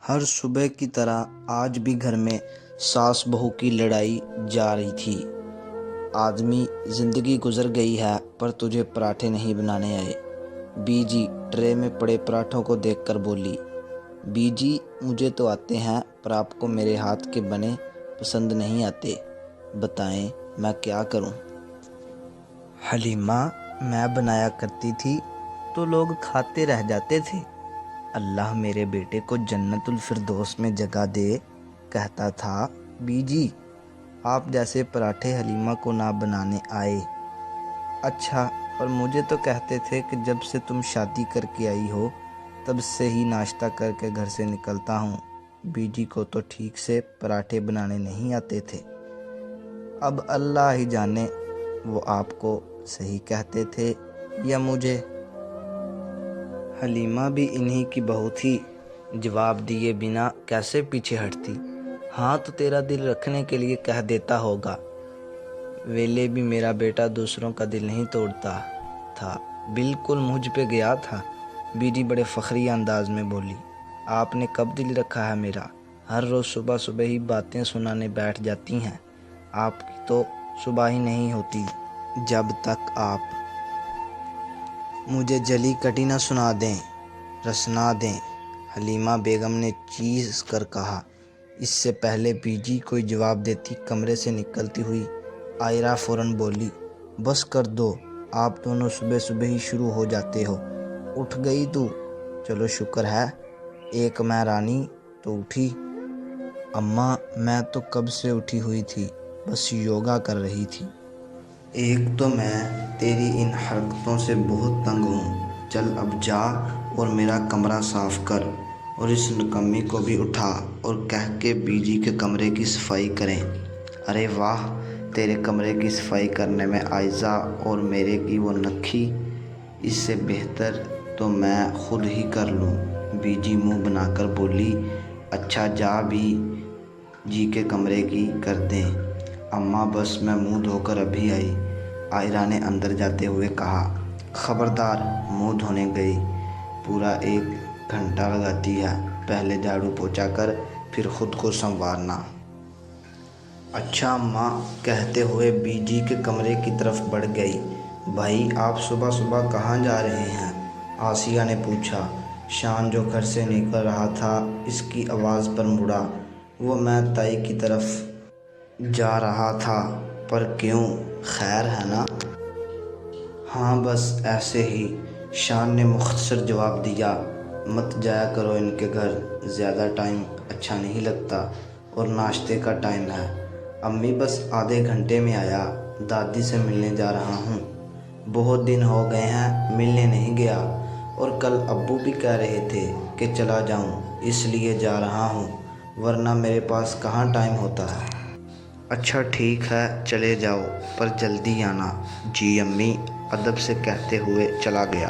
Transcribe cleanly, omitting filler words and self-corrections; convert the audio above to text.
ہر صبح کی طرح آج بھی گھر میں ساس بہو کی لڑائی جا رہی تھی۔ آدمی زندگی گزر گئی ہے پر تجھے پراٹھے نہیں بنانے آئے، بی جی ٹرے میں پڑے پراٹھوں کو دیکھ کر بولی۔ بی جی مجھے تو آتے ہیں پر آپ کو میرے ہاتھ کے بنے پسند نہیں آتے، بتائیں میں کیا کروں؟ حلیمہ میں بنایا کرتی تھی تو لوگ کھاتے رہ جاتے تھے، اللہ میرے بیٹے کو جنت الفردوس میں جگہ دے، کہتا تھا بی جی آپ جیسے پراٹھے حلیمہ کو نہ بنانے آئے۔ اچھا پر مجھے تو کہتے تھے کہ جب سے تم شادی کر کے آئی ہو تب سے ہی ناشتہ کر کے گھر سے نکلتا ہوں، بی جی کو تو ٹھیک سے پراٹھے بنانے نہیں آتے تھے۔ اب اللہ ہی جانے وہ آپ کو صحیح کہتے تھے یا مجھے۔ حلیمہ بھی انہی کی بہو تھی، جواب دیے بنا کیسے پیچھے ہٹتی؟ ہاں تو تیرا دل رکھنے کے لیے کہہ دیتا ہوگا، ویلے بھی میرا بیٹا دوسروں کا دل نہیں توڑتا تھا، بالکل مجھ پہ گیا تھا، بی جی بڑے فخری انداز میں بولی۔ آپ نے کب دل رکھا ہے میرا؟ ہر روز صبح صبح ہی باتیں سنانے بیٹھ جاتی ہیں، آپ کی تو صبح ہی نہیں ہوتی جب تک آپ مجھے جلی کٹی نہ سنا دیں، رسنا دیں، حلیمہ بیگم نے چیخ کر کہا۔ اس سے پہلے بی جی کوئی جواب دیتی کمرے سے نکلتی ہوئی عائرہ فوراً بولی، بس کر دو، آپ دونوں صبح صبح ہی شروع ہو جاتے ہو، اٹھ گئی تو چلو شکر ہے، ایک میں رانی تو اٹھی۔ اماں میں تو کب سے اٹھی ہوئی تھی، بس یوگا کر رہی تھی۔ ایک تو میں تیری ان حرکتوں سے بہت تنگ ہوں، چل اب جا اور میرا کمرہ صاف کر، اور اس نکمی کو بھی اٹھا اور کہہ کے بی جی کے کمرے کی صفائی کریں۔ ارے واہ، تیرے کمرے کی صفائی کرنے میں عائزہ اور میرے کی وہ نکھی، اس سے بہتر تو میں خود ہی کر لوں، بی جی منہ بنا کر بولی۔ اچھا جا بی جی کے کمرے کی کر دیں، اماں بس میں منہ دھو کر ابھی آئی، عائرہ نے اندر جاتے ہوئے کہا۔ خبردار، منہ دھونے گئی پورا 1 گھنٹہ لگاتی ہے، پہلے جھاڑو پوچھا کر پھر خود کو سنوارنا۔ اچھا اماں، کہتے ہوئے بی جی کے کمرے کی طرف بڑھ گئی۔ بھائی آپ صبح صبح کہاں جا رہے ہیں؟ آسیہ نے پوچھا۔ شان جو گھر سے نکل رہا تھا اس کی آواز پر مڑا۔ وہ میں تائی کی طرف جا رہا تھا، پر کیوں، خیر ہے نا؟ ہاں بس ایسے ہی، شان نے مختصر جواب دیا۔ مت جایا کرو ان کے گھر، زیادہ ٹائم اچھا نہیں لگتا، اور ناشتے کا ٹائم ہے۔ امی بس آدھے گھنٹے میں آیا، دادی سے ملنے جا رہا ہوں، بہت دن ہو گئے ہیں ملنے نہیں گیا، اور کل ابو بھی کہہ رہے تھے کہ چلا جاؤں اس لیے جا رہا ہوں، ورنہ میرے پاس کہاں ٹائم ہوتا ہے۔ اچھا ٹھیک ہے چلے جاؤ، پر جلدی آنا۔ جی امی، ادب سے کہتے ہوئے چلا گیا۔